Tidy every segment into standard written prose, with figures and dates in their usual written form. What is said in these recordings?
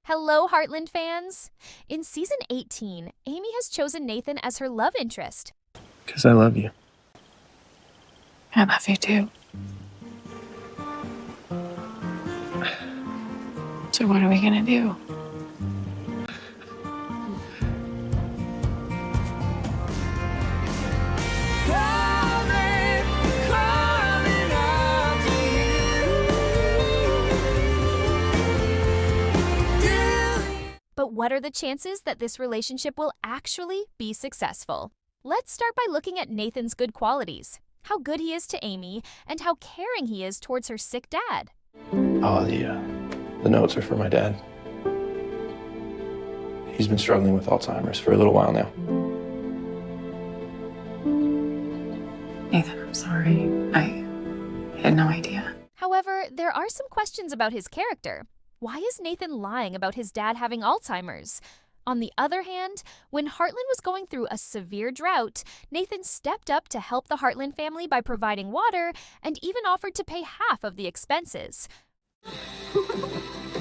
Hello, Heartland fans! In season 18, Amy has chosen Nathan as her love interest. Because I love you. I love you too. So what are we gonna do? But what are the chances that this relationship will actually be successful? Let's start by looking at Nathan's good qualities, how good he is to Amy, and how caring he is towards her sick dad. Oh, the notes are for my dad. He's been struggling with Alzheimer's for a little while now. Nathan, I'm sorry. I had no idea. However, there are some questions about his character. Why is Nathan lying about his dad having Alzheimer's? On the other hand, when Heartland was going through a severe drought, Nathan stepped up to help the Heartland family by providing water and even offered to pay half of the expenses. Hey,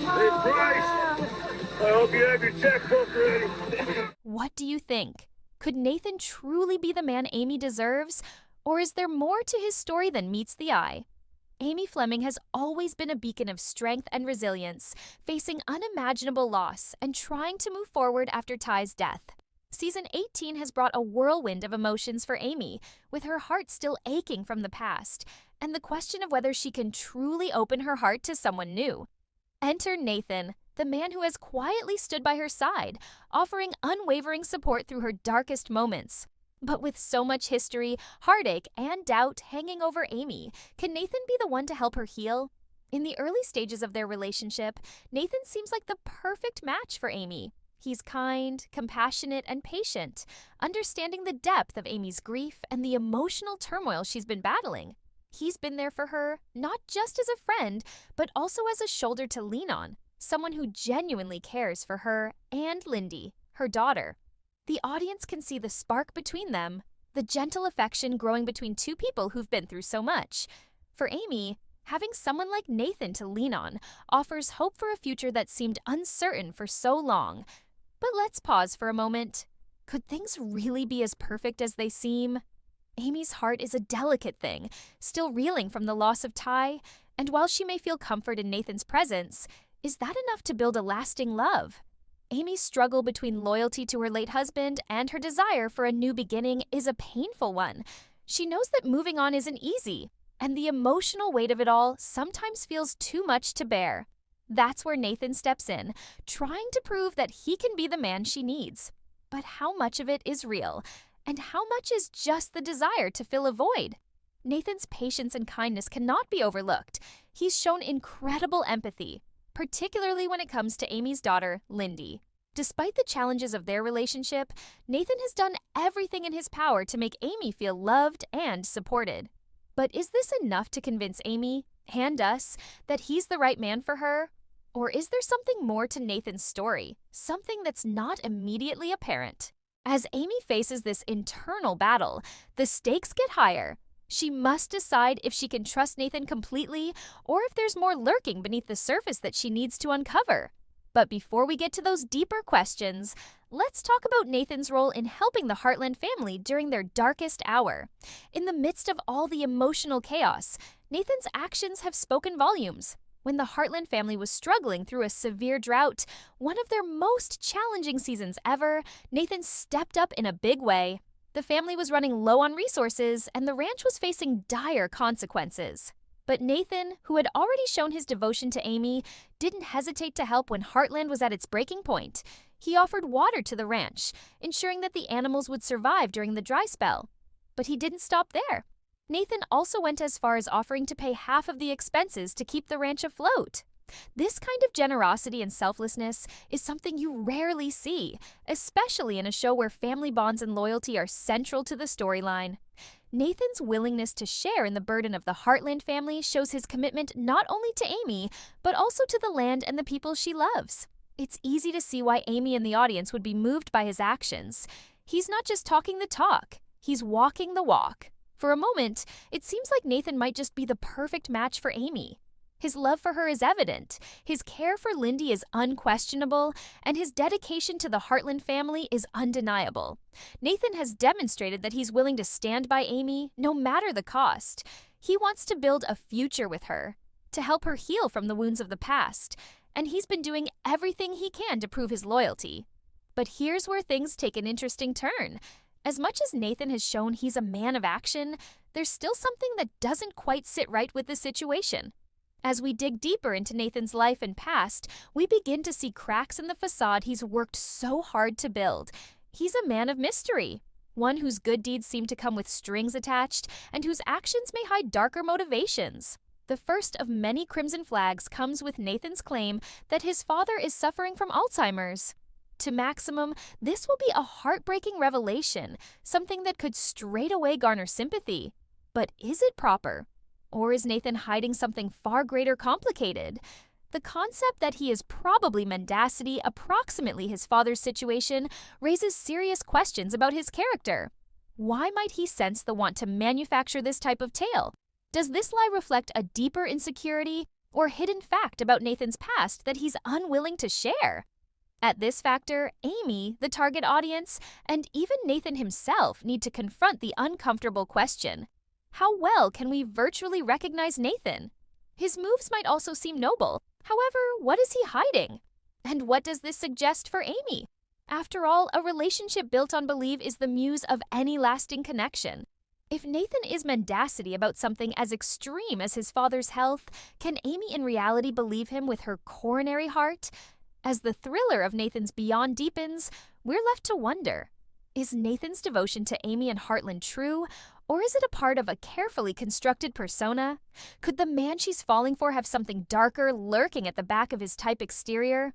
Bryce! I hope you have your checkbook ready. What do you think? Could Nathan truly be the man Amy deserves? Or is there more to his story than meets the eye? Amy Fleming has always been a beacon of strength and resilience, facing unimaginable loss and trying to move forward after Ty's death. Season 18 has brought a whirlwind of emotions for Amy, with her heart still aching from the past, and the question of whether she can truly open her heart to someone new. Enter Nathan, the man who has quietly stood by her side, offering unwavering support through her darkest moments. But with so much history, heartache, and doubt hanging over Amy, can Nathan be the one to help her heal? In the early stages of their relationship, Nathan seems like the perfect match for Amy. He's kind, compassionate, and patient, understanding the depth of Amy's grief and the emotional turmoil she's been battling. He's been there for her, not just as a friend, but also as a shoulder to lean on, someone who genuinely cares for her and Lindy, her daughter. The audience can see the spark between them, the gentle affection growing between two people who've been through so much. For Amy, having someone like Nathan to lean on offers hope for a future that seemed uncertain for so long. But let's pause for a moment. Could things really be as perfect as they seem? Amy's heart is a delicate thing, still reeling from the loss of Ty, and while she may feel comfort in Nathan's presence, is that enough to build a lasting love? Amy's struggle between loyalty to her late husband and her desire for a new beginning is a painful one. She knows that moving on isn't easy, and the emotional weight of it all sometimes feels too much to bear. That's where Nathan steps in, trying to prove that he can be the man she needs. But how much of it is real, and how much is just the desire to fill a void? Nathan's patience and kindness cannot be overlooked. He's shown incredible empathy, particularly when it comes to Amy's daughter, Lindy. Despite the challenges of their relationship, Nathan has done everything in his power to make Amy feel loved and supported. But is this enough to convince Amy, and us, that he's the right man for her? Or is there something more to Nathan's story, something that's not immediately apparent? As Amy faces this internal battle, the stakes get higher. She must decide if she can trust Nathan completely or if there's more lurking beneath the surface that she needs to uncover. But before we get to those deeper questions, let's talk about Nathan's role in helping the Heartland family during their darkest hour. In the midst of all the emotional chaos, Nathan's actions have spoken volumes. When the Heartland family was struggling through a severe drought, one of their most challenging seasons ever, Nathan stepped up in a big way. The family was running low on resources, and the ranch was facing dire consequences. But Nathan, who had already shown his devotion to Amy, didn't hesitate to help when Heartland was at its breaking point. He offered water to the ranch, ensuring that the animals would survive during the dry spell. But he didn't stop there. Nathan also went as far as offering to pay half of the expenses to keep the ranch afloat. This kind of generosity and selflessness is something you rarely see, especially in a show where family bonds and loyalty are central to the storyline. Nathan's willingness to share in the burden of the Heartland family shows his commitment not only to Amy, but also to the land and the people she loves. It's easy to see why Amy and the audience would be moved by his actions. He's not just talking the talk, he's walking the walk. For a moment, it seems like Nathan might just be the perfect match for Amy. His love for her is evident, his care for Lindy is unquestionable, and his dedication to the Heartland family is undeniable. Nathan has demonstrated that he's willing to stand by Amy no matter the cost. He wants to build a future with her, to help her heal from the wounds of the past, and he's been doing everything he can to prove his loyalty. But here's where things take an interesting turn. As much as Nathan has shown he's a man of action, there's still something that doesn't quite sit right with the situation. As we dig deeper into Nathan's life and past, we begin to see cracks in the facade he's worked so hard to build. He's a man of mystery, one whose good deeds seem to come with strings attached and whose actions may hide darker motivations. The first of many crimson flags comes with Nathan's claim that his father is suffering from Alzheimer's. To Maximum, this will be a heartbreaking revelation, something that could straight away garner sympathy. But is it proper? Or is Nathan hiding something far greater complicated? The concept that he is probably mendacity approximately his father's situation raises serious questions about his character. Why might he sense the want to manufacture this type of tale? Does this lie reflect a deeper insecurity or hidden fact about Nathan's past that he's unwilling to share? At this factor, Amy, the target audience, and even Nathan himself need to confront the uncomfortable question. How well can we virtually recognize Nathan? His moves might also seem noble. However, what is he hiding? And what does this suggest for Amy? After all, a relationship built on belief is the muse of any lasting connection. If Nathan is mendacity about something as extreme as his father's health, can Amy in reality believe him with her coronary heart? As the thriller of Nathan's Beyond deepens, we're left to wonder, is Nathan's devotion to Amy and Heartland true, or is it a part of a carefully constructed persona? Could the man she's falling for have something darker lurking at the back of his type exterior?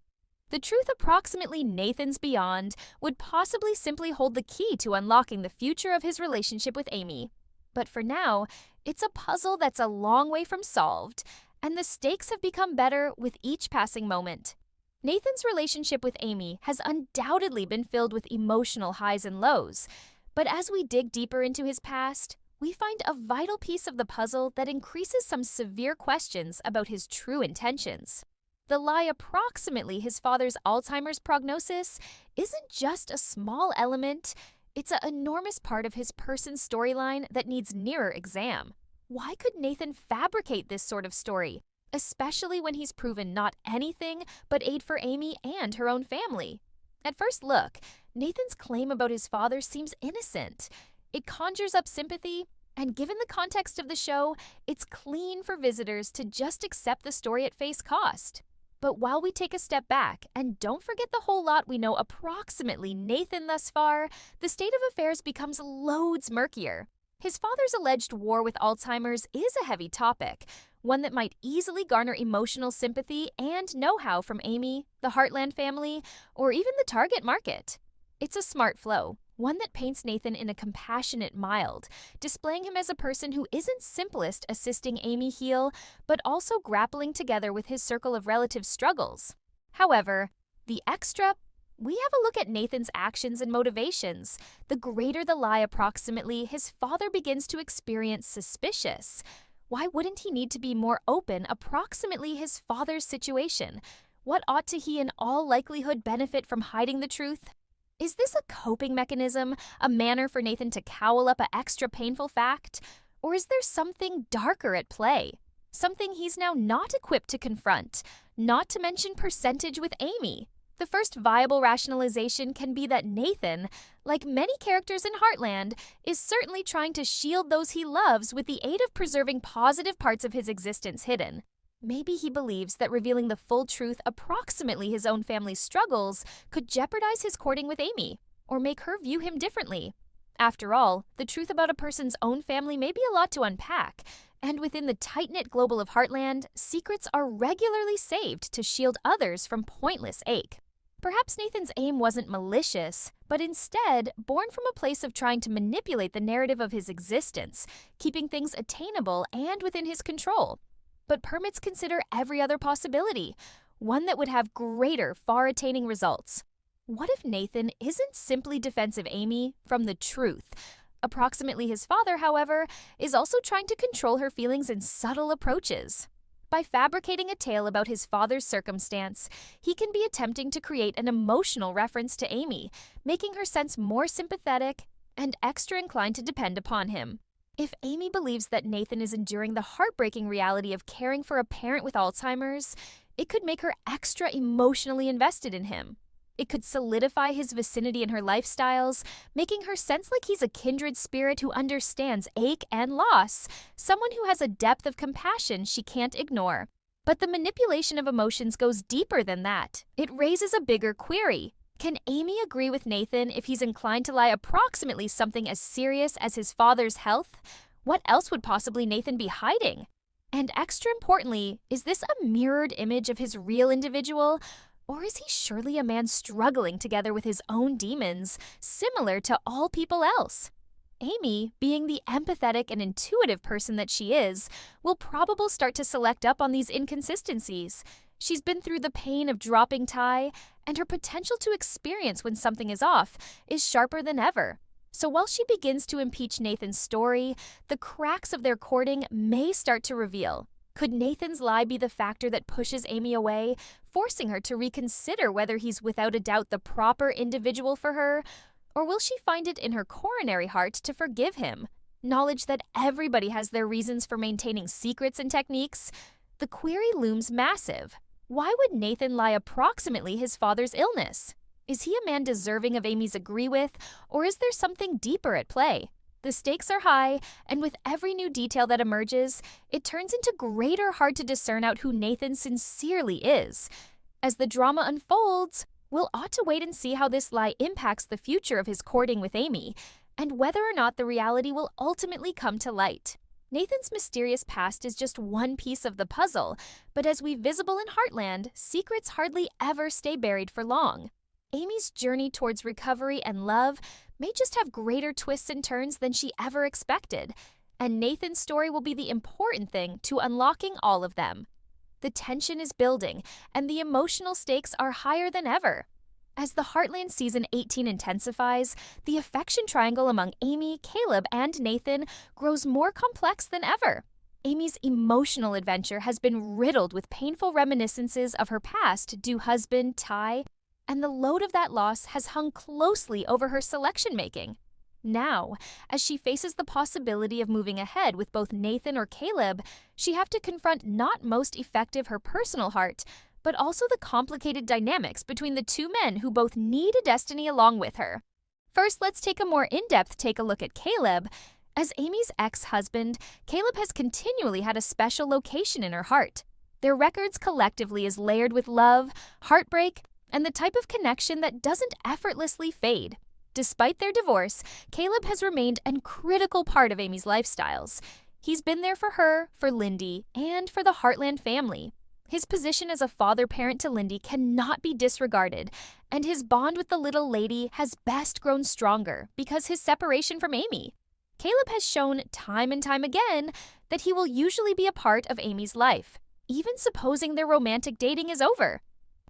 The truth approximately Nathan's Beyond would possibly simply hold the key to unlocking the future of his relationship with Amy. But for now, it's a puzzle that's a long way from solved, and the stakes have become better with each passing moment. Nathan's relationship with Amy has undoubtedly been filled with emotional highs and lows, but as we dig deeper into his past, we find a vital piece of the puzzle that increases some severe questions about his true intentions. The lie approximately his father's Alzheimer's prognosis isn't just a small element, it's an enormous part of his person's storyline that needs nearer exam. Why could Nathan fabricate this sort of story, especially when he's proven not anything but aid for Amy and her own family? At first look, Nathan's claim about his father seems innocent. It conjures up sympathy, and given the context of the show, it's clean for visitors to just accept the story at face cost. But while we take a step back, and don't forget the whole lot we know approximately Nathan thus far, the state of affairs becomes loads murkier. His father's alleged war with Alzheimer's is a heavy topic, one that might easily garner emotional sympathy and know-how from Amy, the Heartland family, or even the target market. It's a smart flow, one that paints Nathan in a compassionate mild, displaying him as a person who isn't simplest assisting Amy heal, but also grappling together with his circle of relative struggles. However, the extra, we have a look at Nathan's actions and motivations. The greater the lie approximately, his father begins to experience suspicious. Why wouldn't he need to be more open approximately his father's situation? What ought to he in all likelihood benefit from hiding the truth? Is this a coping mechanism, a manner for Nathan to cowl up an extra painful fact? Or is there something darker at play? Something he's now not equipped to confront, not to mention percentage with Amy? The first viable rationalization can be that Nathan, like many characters in Heartland, is certainly trying to shield those he loves with the aid of preserving positive parts of his existence hidden. Maybe he believes that revealing the full truth approximately his own family's struggles could jeopardize his courting with Amy, or make her view him differently. After all, the truth about a person's own family may be a lot to unpack, and within the tight-knit global of Heartland, secrets are regularly saved to shield others from pointless ache. Perhaps Nathan's aim wasn't malicious, but instead born from a place of trying to manipulate the narrative of his existence, keeping things attainable and within his control. But permits consider every other possibility, one that would have greater, far-attaining results. What if Nathan isn't simply defensive Amy from the truth? Approximately his father, however, is also trying to control her feelings in subtle approaches. By fabricating a tale about his father's circumstance, he can be attempting to create an emotional reference to Amy, making her sense more sympathetic and extra inclined to depend upon him. If Amy believes that Nathan is enduring the heartbreaking reality of caring for a parent with Alzheimer's, it could make her extra emotionally invested in him. It could solidify his vicinity in her lifestyles, making her sense like he's a kindred spirit who understands ache and loss, someone who has a depth of compassion she can't ignore. But the manipulation of emotions goes deeper than that. It raises a bigger query. Can Amy agree with Nathan if he's inclined to lie approximately something as serious as his father's health? What else would possibly Nathan be hiding? And extra importantly, is this a mirrored image of his real individual? Or is he surely a man struggling together with his own demons, similar to all people else? Amy, being the empathetic and intuitive person that she is, will probably start to select up on these inconsistencies. She's been through the pain of dropping Ty, and her potential to experience when something is off is sharper than ever. So while she begins to impeach Nathan's story, the cracks of their courting may start to reveal. Could Nathan's lie be the factor that pushes Amy away, forcing her to reconsider whether he's without a doubt the proper individual for her? Or will she find it in her coronary heart to forgive him? Knowledge that everybody has their reasons for maintaining secrets and techniques? The query looms massive. Why would Nathan lie approximately his father's illness? Is he a man deserving of Amy's agree with, or is there something deeper at play? The stakes are high, and with every new detail that emerges, it turns into greater hard to discern out who Nathan sincerely is. As the drama unfolds, we'll ought to wait and see how this lie impacts the future of his courting with Amy, and whether or not the reality will ultimately come to light. Nathan's mysterious past is just one piece of the puzzle, but as we visible in Heartland, secrets hardly ever stay buried for long. Amy's journey towards recovery and love may just have greater twists and turns than she ever expected, and Nathan's story will be the important thing to unlocking all of them. The tension is building, and the emotional stakes are higher than ever. As the Heartland Season 18 intensifies, the affection triangle among Amy, Caleb, and Nathan grows more complex than ever. Amy's emotional adventure has been riddled with painful reminiscences of her past due husband, Ty, and the load of that loss has hung closely over her selection-making. Now, as she faces the possibility of moving ahead with both Nathan or Caleb, she have to confront not most effective her personal heart, but also the complicated dynamics between the two men who both need a destiny along with her. First, let's take a more in-depth look at Caleb. As Amy's ex-husband, Caleb has continually had a special location in her heart. Their records collectively is layered with love, heartbreak, and the type of connection that doesn't effortlessly fade. Despite their divorce, Caleb has remained a critical part of Amy's lifestyles. He's been there for her, for Lindy, and for the Heartland family. His position as a father-parent to Lindy cannot be disregarded, and his bond with the little lady has best grown stronger because his separation from Amy. Caleb has shown time and time again that he will usually be a part of Amy's life, even supposing their romantic dating is over.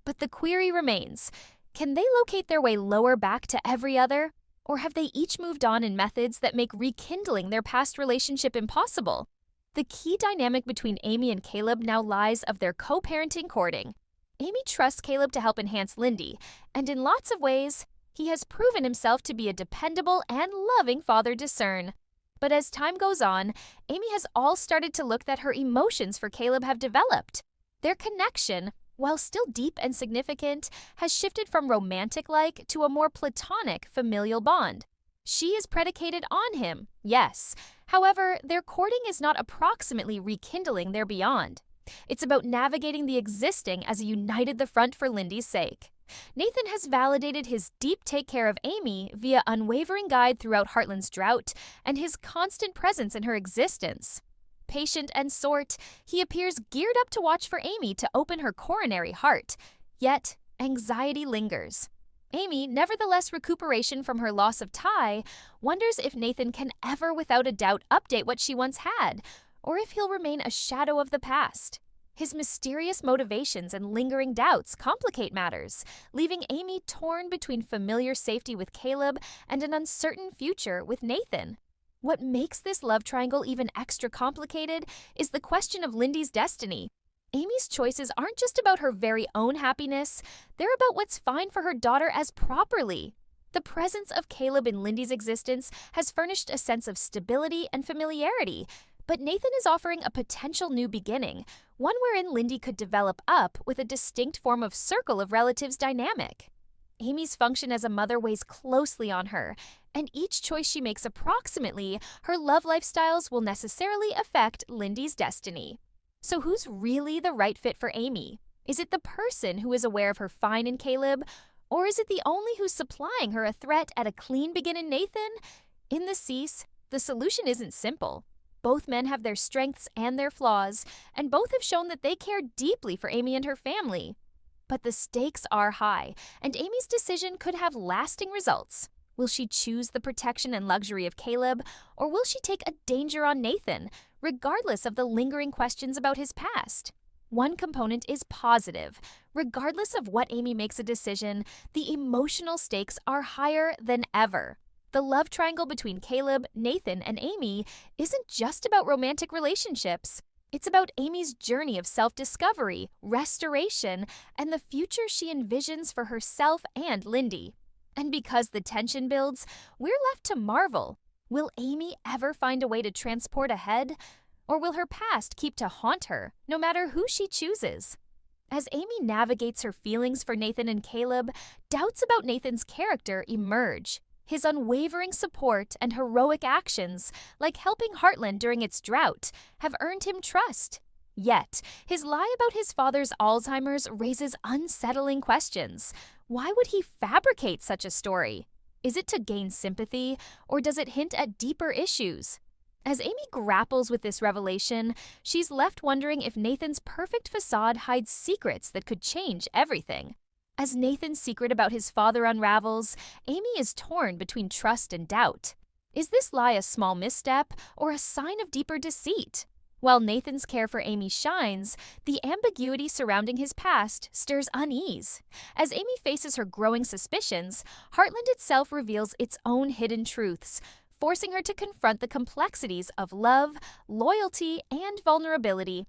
But the query remains, can they locate their way lower back to every other? Or have they each moved on in methods that make rekindling their past relationship impossible? The key dynamic between Amy and Caleb now lies of their co-parenting courting. Amy trusts Caleb to help enhance Lindy, and in lots of ways, he has proven himself to be a dependable and loving father discern. But as time goes on, Amy has all started to look that her emotions for Caleb have developed. Their connection, while still deep and significant, has shifted from romantic-like to a more platonic familial bond. She is predicated on him, yes. However, their courting is not approximately rekindling their beyond. It's about navigating the existing as a united the front for Lindy's sake. Nathan has validated his deep take care of Amy via unwavering guide throughout Heartland's drought and his constant presence in her existence. Patient and sort, he appears geared up to watch for Amy to open her coronary heart, yet anxiety lingers. Amy, nevertheless recuperation from her loss of Ty, wonders if Nathan can ever without a doubt update what she once had, or if he'll remain a shadow of the past. His mysterious motivations and lingering doubts complicate matters, leaving Amy torn between familiar safety with Caleb and an uncertain future with Nathan. What makes this love triangle even extra complicated is the question of Lindy's destiny. Amy's choices aren't just about her very own happiness, they're about what's fine for her daughter as properly. The presence of Caleb in Lindy's existence has furnished a sense of stability and familiarity, but Nathan is offering a potential new beginning, one wherein Lindy could develop up with a distinct form of circle of relatives dynamic. Amy's function as a mother weighs closely on her, and each choice she makes approximately, her love lifestyles will necessarily affect Lindy's destiny. So who's really the right fit for Amy? Is it the person who is aware of her fine in Caleb, or is it the only who's supplying her a threat at a clean begin in Nathan? In the Cease, the solution isn't simple. Both men have their strengths and their flaws, and both have shown that they care deeply for Amy and her family. But the stakes are high, and Amy's decision could have lasting results. Will she choose the protection and luxury of Caleb, or will she take a danger on Nathan, regardless of the lingering questions about his past? One component is positive. Regardless of what Amy makes a decision, the emotional stakes are higher than ever. The love triangle between Caleb, Nathan, and Amy isn't just about romantic relationships. It's about Amy's journey of self-discovery, restoration, and the future she envisions for herself and Lindy. And because the tension builds, we're left to marvel. Will Amy ever find a way to transport ahead? Or will her past keep to haunt her, no matter who she chooses? As Amy navigates her feelings for Nathan and Caleb, doubts about Nathan's character emerge. His unwavering support and heroic actions, like helping Heartland during its drought, have earned him trust. Yet, his lie about his father's Alzheimer's raises unsettling questions. Why would he fabricate such a story? Is it to gain sympathy, or does it hint at deeper issues? As Amy grapples with this revelation, she's left wondering if Nathan's perfect facade hides secrets that could change everything. As Nathan's secret about his father unravels, Amy is torn between trust and doubt. Is this lie a small misstep or a sign of deeper deceit? While Nathan's care for Amy shines, the ambiguity surrounding his past stirs unease. As Amy faces her growing suspicions, Heartland itself reveals its own hidden truths, forcing her to confront the complexities of love, loyalty, and vulnerability.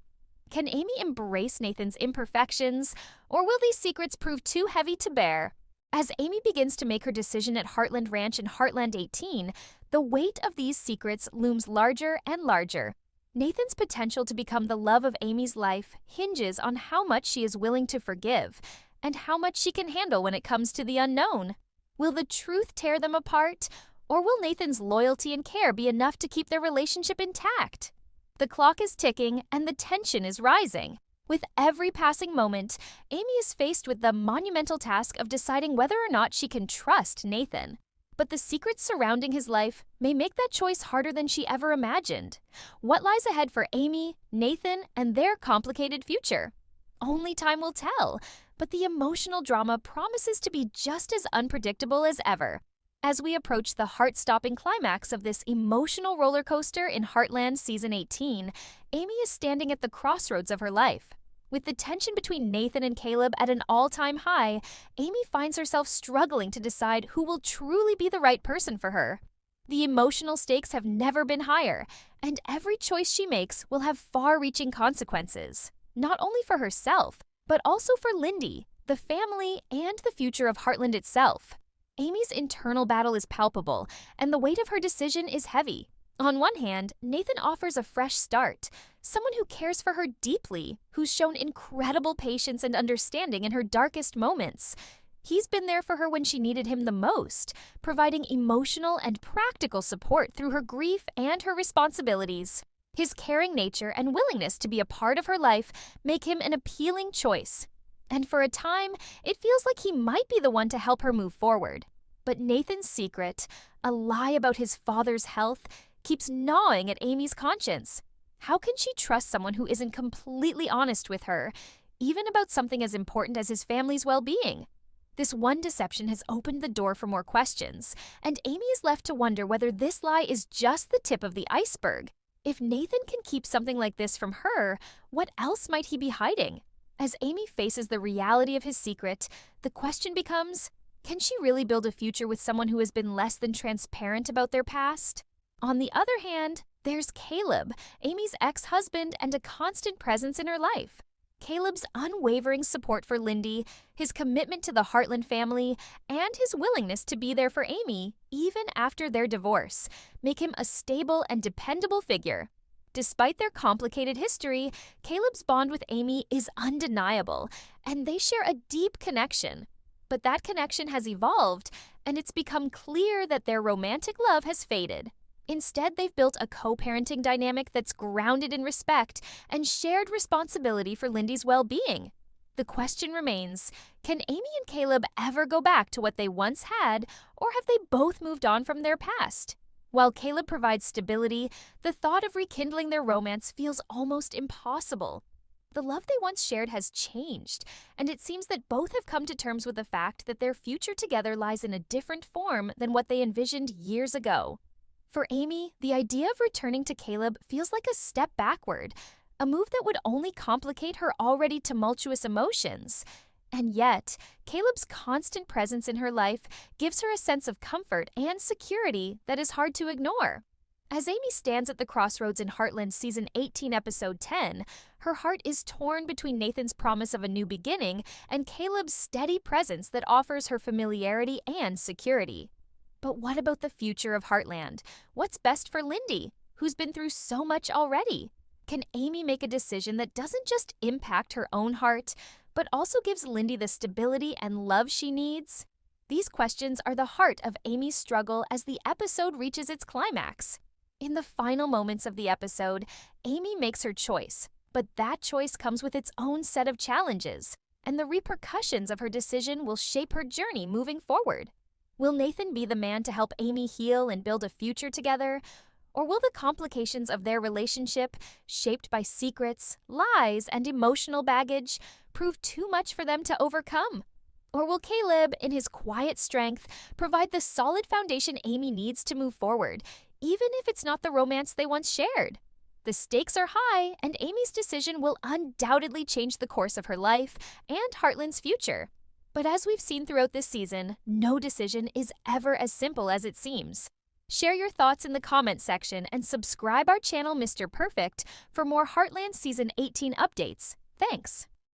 Can Amy embrace Nathan's imperfections, or will these secrets prove too heavy to bear? As Amy begins to make her decision at Heartland Ranch in Heartland 18, the weight of these secrets looms larger and larger. Nathan's potential to become the love of Amy's life hinges on how much she is willing to forgive, and how much she can handle when it comes to the unknown. Will the truth tear them apart, or will Nathan's loyalty and care be enough to keep their relationship intact? The clock is ticking and the tension is rising. With every passing moment, Amy is faced with the monumental task of deciding whether or not she can trust Nathan. But the secrets surrounding his life may make that choice harder than she ever imagined. What lies ahead for Amy, Nathan, and their complicated future? Only time will tell, but the emotional drama promises to be just as unpredictable as ever. As we approach the heart-stopping climax of this emotional roller coaster in Heartland Season 18, Amy is standing at the crossroads of her life. With the tension between Nathan and Caleb at an all-time high, Amy finds herself struggling to decide who will truly be the right person for her. The emotional stakes have never been higher, and every choice she makes will have far-reaching consequences, not only for herself, but also for Lindy, the family, and the future of Heartland itself. Amy's internal battle is palpable, and the weight of her decision is heavy. On one hand, Nathan offers a fresh start, someone who cares for her deeply, who's shown incredible patience and understanding in her darkest moments. He's been there for her when she needed him the most, providing emotional and practical support through her grief and her responsibilities. His caring nature and willingness to be a part of her life make him an appealing choice. And for a time, it feels like he might be the one to help her move forward. But Nathan's secret, a lie about his father's health, keeps gnawing at Amy's conscience. How can she trust someone who isn't completely honest with her, even about something as important as his family's well-being? This one deception has opened the door for more questions, and Amy is left to wonder whether this lie is just the tip of the iceberg. If Nathan can keep something like this from her, what else might he be hiding? As Amy faces the reality of his secret, the question becomes, can she really build a future with someone who has been less than transparent about their past? On the other hand, there's Caleb, Amy's ex-husband and a constant presence in her life. Caleb's unwavering support for Lindy, his commitment to the Heartland family, and his willingness to be there for Amy, even after their divorce, make him a stable and dependable figure. Despite their complicated history, Caleb's bond with Amy is undeniable, and they share a deep connection. But that connection has evolved, and it's become clear that their romantic love has faded. Instead, they've built a co-parenting dynamic that's grounded in respect and shared responsibility for Lindy's well-being. The question remains, can Amy and Caleb ever go back to what they once had, or have they both moved on from their past? While Caleb provides stability, the thought of rekindling their romance feels almost impossible. The love they once shared has changed, and it seems that both have come to terms with the fact that their future together lies in a different form than what they envisioned years ago. For Amy, the idea of returning to Caleb feels like a step backward, a move that would only complicate her already tumultuous emotions. And yet, Caleb's constant presence in her life gives her a sense of comfort and security that is hard to ignore. As Amy stands at the crossroads in Heartland Season 18, Episode 10, her heart is torn between Nathan's promise of a new beginning and Caleb's steady presence that offers her familiarity and security. But what about the future of Heartland? What's best for Lindy, who's been through so much already? Can Amy make a decision that doesn't just impact her own heart, but also gives Lindy the stability and love she needs? These questions are the heart of Amy's struggle as the episode reaches its climax. In the final moments of the episode, Amy makes her choice, but that choice comes with its own set of challenges, and the repercussions of her decision will shape her journey moving forward. Will Nathan be the man to help Amy heal and build a future together? Or will the complications of their relationship, shaped by secrets, lies, and emotional baggage, prove too much for them to overcome? Or will Caleb, in his quiet strength, provide the solid foundation Amy needs to move forward, even if it's not the romance they once shared? The stakes are high, and Amy's decision will undoubtedly change the course of her life and Heartland's future. But as we've seen throughout this season, no decision is ever as simple as it seems. Share your thoughts in the comments section and subscribe our channel Mr. Perfect for more Heartland Season 18 updates. Thanks!